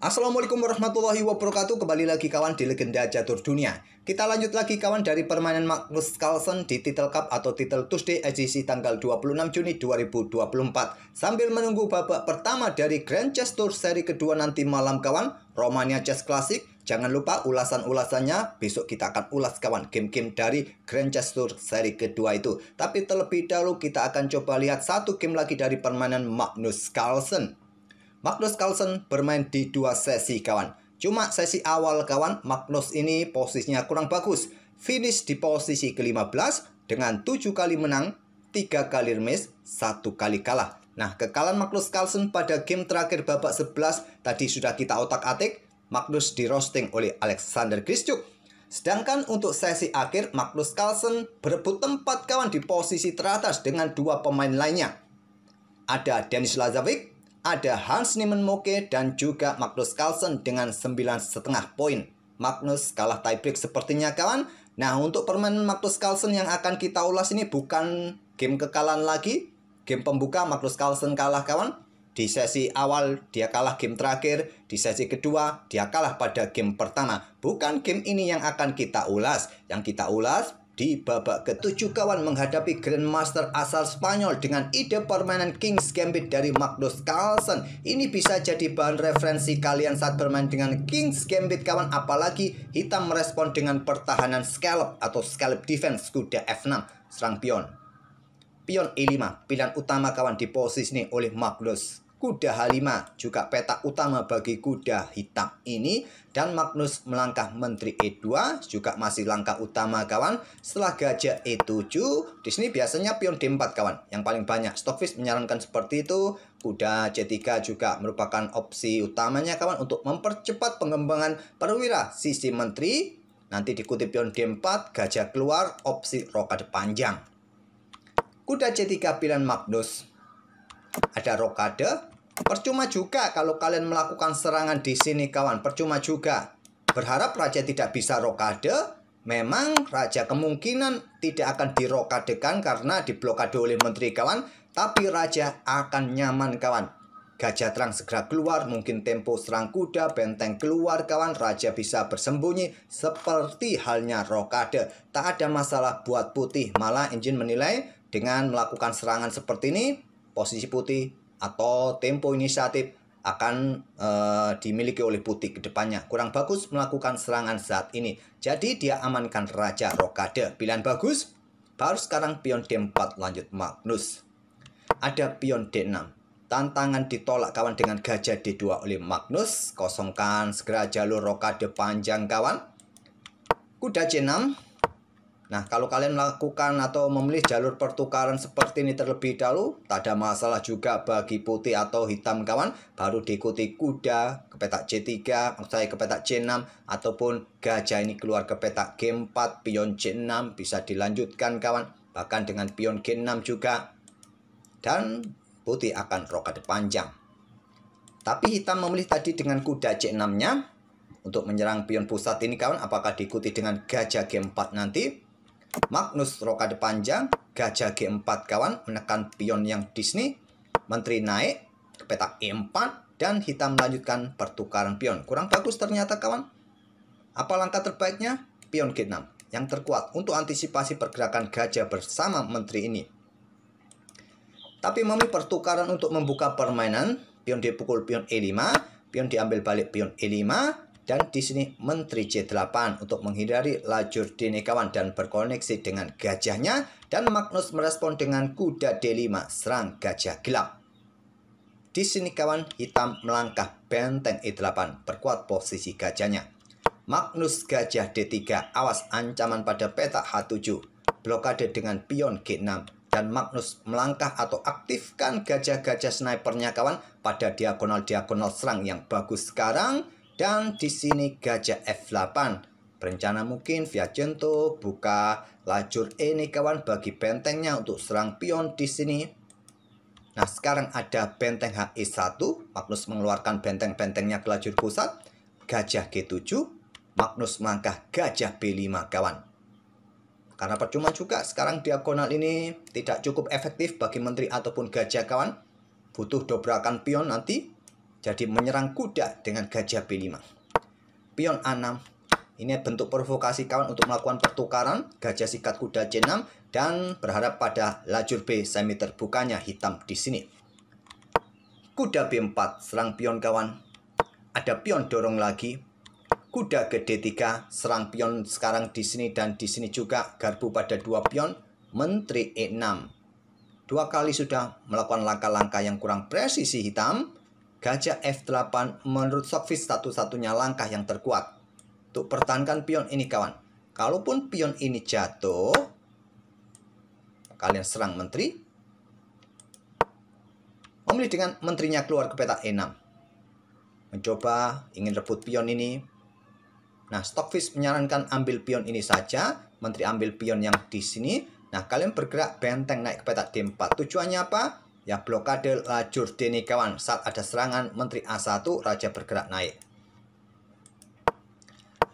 Assalamualaikum warahmatullahi wabarakatuh. Kembali lagi kawan di Legenda Catur Dunia. Kita lanjut lagi kawan dari permainan Magnus Carlsen di Title Cup atau Title Tuesday edisi tanggal 26 Juni 2024. Sambil menunggu babak pertama dari Grand Chess Tour seri kedua nanti malam kawan, Romania Chess Classic. Jangan lupa ulasan-ulasannya, besok kita akan ulas kawan game-game dari Grand Chess Tour seri kedua itu. Tapi terlebih dahulu kita akan coba lihat satu game lagi dari permainan Magnus Carlsen. Magnus Carlsen bermain di dua sesi kawan. Cuma sesi awal kawan, Magnus ini posisinya kurang bagus. Finish di posisi ke-15 dengan 7 kali menang, 3 kali remis, 1 kali kalah. Nah, kekalahan Magnus Carlsen pada game terakhir babak 11 tadi sudah kita otak-atik. Magnus di roasting oleh Alexander Grischuk. Sedangkan untuk sesi akhir, Magnus Carlsen berebut tempat kawan di posisi teratas dengan dua pemain lainnya. Ada Denis Lazovic, ada Hans Niemann Moke, dan juga Magnus Carlsen dengan 9,5 poin. Magnus kalah tiebreak sepertinya kawan. Nah, untuk permainan Magnus Carlsen yang akan kita ulas ini bukan game kekalahan lagi. Game pembuka Magnus Carlsen kalah kawan. Di sesi awal dia kalah game terakhir. Di sesi kedua dia kalah pada game pertama. Bukan game ini yang akan kita ulas. Yang kita ulas di babak ke-7 kawan menghadapi Grandmaster asal Spanyol dengan ide permainan King's Gambit dari Magnus Carlsen. Ini bisa jadi bahan referensi kalian saat bermain dengan King's Gambit kawan. Apalagi hitam merespon dengan pertahanan scallop atau scallop defense kuda F6 serang pion. Pion E5 pilihan utama kawan di posisi ini oleh Magnus. Kuda H5 juga peta utama bagi kuda hitam ini. Dan Magnus melangkah menteri E2 juga masih langkah utama kawan. Setelah gajah E7, di sini biasanya pion D4 kawan yang paling banyak. Stockfish menyarankan seperti itu. Kuda C3 juga merupakan opsi utamanya kawan untuk mempercepat pengembangan perwira sisi menteri. Nanti diikuti pion D4, gajah keluar, opsi rokade panjang. Kuda C3 pilihan Magnus. Ada rokade. Percuma juga kalau kalian melakukan serangan di sini kawan. Percuma juga. Berharap raja tidak bisa rokade. Memang raja kemungkinan tidak akan dirokadekan karena diblokade oleh menteri kawan. Tapi raja akan nyaman kawan. Gajah terang segera keluar. Mungkin tempo serang kuda. Benteng keluar kawan. Raja bisa bersembunyi. Seperti halnya rokade. Tak ada masalah buat putih. Malah Engine menilai dengan melakukan serangan seperti ini, posisi putih atau tempo inisiatif akan dimiliki oleh putih ke depannya. Kurang bagus melakukan serangan saat ini. Jadi dia amankan raja rokade. Pilihan bagus. Baru sekarang pion D4 lanjut Magnus. Ada pion D6. Tantangan ditolak kawan dengan gajah D2 oleh Magnus. Kosongkan segera jalur rokade panjang kawan. Kuda C6. Nah, kalau kalian melakukan atau memilih jalur pertukaran seperti ini terlebih dahulu, tak ada masalah juga bagi putih atau hitam kawan. Baru diikuti kuda ke petak C3, maksud saya ke petak C6, ataupun gajah ini keluar ke petak G4, pion C6 bisa dilanjutkan kawan. Bahkan dengan pion G6 juga. Dan putih akan rokade panjang. Tapi hitam memilih tadi dengan kuda C6-nya untuk menyerang pion pusat ini kawan. Apakah diikuti dengan gajah G4 nanti? Magnus rokade panjang, gajah G4 kawan, menekan pion yang di sini. Menteri naik ke petak E4 dan hitam melanjutkan pertukaran pion. Kurang bagus ternyata kawan. Apa langkah terbaiknya? Pion G6 yang terkuat untuk antisipasi pergerakan gajah bersama menteri ini. Tapi memilih pertukaran untuk membuka permainan. Pion dipukul pion E5, pion diambil balik pion E5. Dan di sini menteri C8 untuk menghindari lajur dini kawan dan berkoneksi dengan gajahnya. Dan Magnus merespon dengan kuda D5 serang gajah gelap. Di sini kawan hitam melangkah benteng E8 perkuat posisi gajahnya. Magnus gajah D3 awas ancaman pada petak H7. Blokade dengan pion G6. Dan Magnus melangkah atau aktifkan gajah-gajah snipernya kawan pada diagonal-diagonal serang yang bagus sekarang. Dan di sini gajah F8. Berencana mungkin via Viajento buka lajur ini kawan bagi bentengnya untuk serang pion di sini. Nah, sekarang ada benteng HE1. Magnus mengeluarkan benteng-bentengnya ke lajur pusat. Gajah G7. Magnus melangkah gajah B5 kawan. Karena percuma juga sekarang diagonal ini tidak cukup efektif bagi menteri ataupun gajah kawan. Butuh dobrakan pion nanti. Jadi menyerang kuda dengan gajah B5. Pion A6. Ini bentuk provokasi kawan untuk melakukan pertukaran. Gajah sikat kuda C6 dan berharap pada lajur B semi terbukanya hitam di sini. Kuda B4 serang pion kawan. Ada pion dorong lagi. Kuda ke D3 serang pion sekarang di sini dan di sini juga garpu pada dua pion. Menteri E6. Dua kali sudah melakukan langkah-langkah yang kurang presisi hitam. Gajah F8 menurut Stockfish satu-satunya langkah yang terkuat untuk pertahankan pion ini kawan. Kalaupun pion ini jatuh, kalian serang menteri. Memilih dengan menterinya keluar ke peta E6. Mencoba ingin rebut pion ini. Nah, Stockfish menyarankan ambil pion ini saja. Menteri ambil pion yang di sini. Nah, kalian bergerak benteng naik ke peta D4. Tujuannya apa? Ya, blokade lajur D nih kawan. Saat ada serangan menteri A1, raja bergerak naik.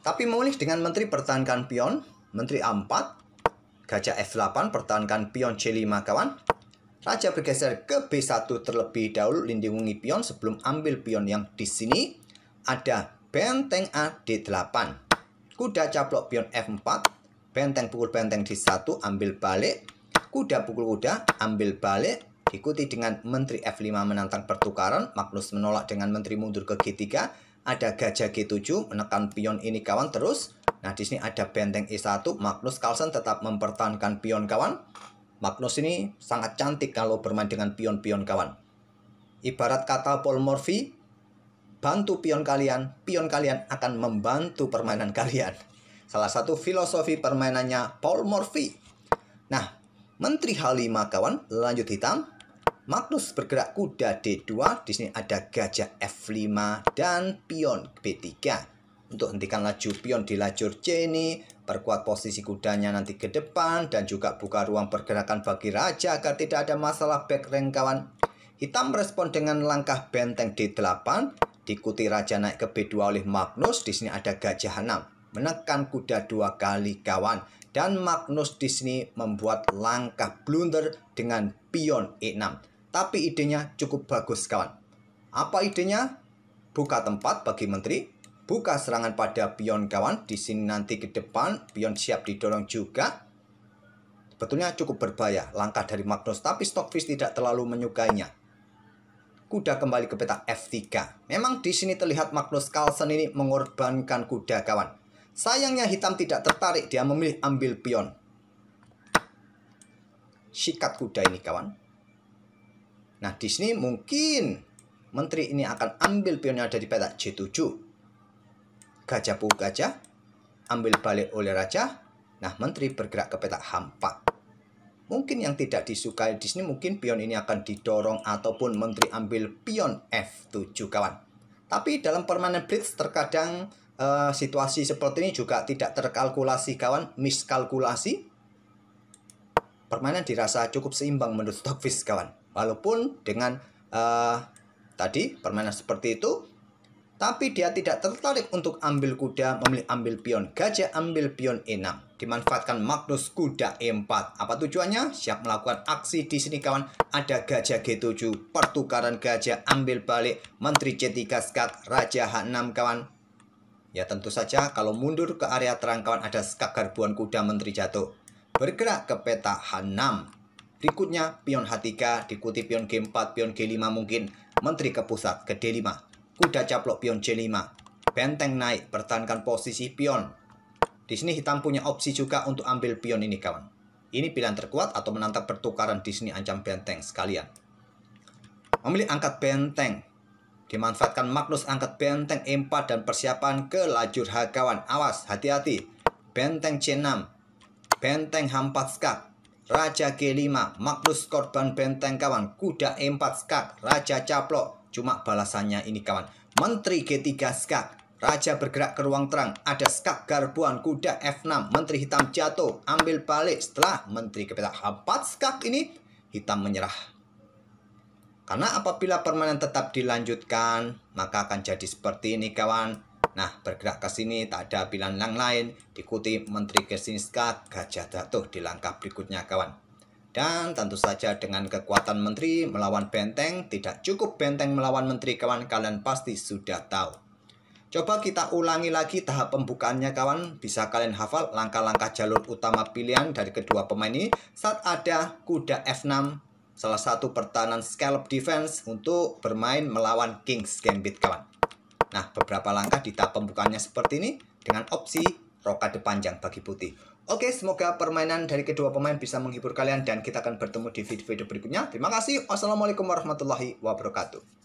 Tapi memilih dengan menteri pertahankan pion. Menteri A4. Gajah F8 pertahankan pion C5 kawan. Raja bergeser ke B1 terlebih dahulu. Lindungi pion sebelum ambil pion yang di sini. Ada benteng A D8. Kuda caplok pion F4. Benteng pukul benteng D1. Ambil balik. Kuda pukul kuda. Ambil balik. Diikuti dengan menteri F5 menantang pertukaran. Magnus menolak dengan menteri mundur ke G3. Ada gajah G7 menekan pion ini kawan terus. Nah, di sini ada benteng E1. Magnus Carlsen tetap mempertahankan pion kawan. Magnus ini sangat cantik kalau bermain dengan pion-pion kawan. Ibarat kata Paul Morphy, bantu pion kalian akan membantu permainan kalian. Salah satu filosofi permainannya Paul Morphy. Nah, menteri H5 kawan, lanjut hitam. Magnus bergerak kuda D2. Di sini ada gajah F5 dan pion B3. Untuk hentikan laju pion di lajur C ini, perkuat posisi kudanya nanti ke depan dan juga buka ruang pergerakan bagi raja agar tidak ada masalah back rank kawan. Hitam merespon dengan langkah benteng D8, diikuti raja naik ke B2 oleh Magnus. Di sini ada gajah 6, menekan kuda 2 kali kawan. Dan Magnus di sini membuat langkah blunder dengan pion E6. Tapi idenya cukup bagus kawan. Apa idenya? Buka tempat bagi menteri. Buka serangan pada pion kawan. Di sini nanti ke depan. Pion siap didorong juga. Sebetulnya cukup berbahaya langkah dari Magnus. Tapi Stockfish tidak terlalu menyukainya. Kuda kembali ke peta F3. Memang di sini terlihat Magnus Carlsen ini mengorbankan kuda kawan. Sayangnya hitam tidak tertarik. Dia memilih ambil pion. Sikat kuda ini kawan. Nah, di sini mungkin menteri ini akan ambil pion yang ada di peta J7. Gajah pukul gajah. Ambil balik oleh raja. Nah, menteri bergerak ke peta H4. Mungkin yang tidak disukai di sini mungkin pion ini akan didorong ataupun menteri ambil pion F7 kawan. Tapi dalam permainan blitz terkadang situasi seperti ini juga tidak terkalkulasi kawan. Miskalkulasi. Permainan dirasa cukup seimbang menurut Stockfish kawan. Walaupun dengan tadi permainan seperti itu, tapi dia tidak tertarik untuk ambil kuda, memilih ambil pion. Gajah ambil pion E6. Dimanfaatkan Magnus kuda E4. Apa tujuannya? Siap melakukan aksi di sini kawan. Ada gajah G7, pertukaran gajah ambil balik, menteri C3 skak, raja H6 kawan. Ya tentu saja kalau mundur ke area terang kawan ada skak garbuan kuda menteri jatuh. Bergerak ke peta H6. Berikutnya pion H3, diikuti pion G4, pion G5 mungkin. Menteri ke pusat, ke D5. Kuda caplok pion C5. Benteng naik, pertahankan posisi pion. Di sini hitam punya opsi juga untuk ambil pion ini kawan. Ini pilihan terkuat atau menantang pertukaran di sini ancam benteng sekalian. Memilih angkat benteng. Dimanfaatkan Magnus angkat benteng E4 dan persiapan ke lajur H kawan. Awas, hati-hati. Benteng C6. Benteng H4 skak. Raja G5, Magnus korban benteng kawan. Kuda E4 skak, raja caplok. Cuma balasannya ini kawan. Menteri G3 skak, raja bergerak ke ruang terang. Ada skak garbuan, kuda F6, menteri hitam jatuh. Ambil balik setelah menteri ke peta H4 skak ini, hitam menyerah. Karena apabila permainan tetap dilanjutkan, maka akan jadi seperti ini kawan. Nah, bergerak ke sini tak ada pilihan yang lain. Diikuti menteri ke sini skak, gajah jatuh di langkah berikutnya kawan. Dan tentu saja dengan kekuatan menteri melawan benteng, tidak cukup benteng melawan menteri kawan, kalian pasti sudah tahu. Coba kita ulangi lagi tahap pembukaannya kawan. Bisa kalian hafal langkah-langkah jalur utama pilihan dari kedua pemain ini saat ada kuda F6, salah satu pertahanan scallop defense untuk bermain melawan King's Gambit kawan. Nah, beberapa langkah di tahap pembukaannya seperti ini dengan opsi rokade panjang bagi putih. Oke, semoga permainan dari kedua pemain bisa menghibur kalian dan kita akan bertemu di video-video berikutnya. Terima kasih. Wassalamualaikum warahmatullahi wabarakatuh.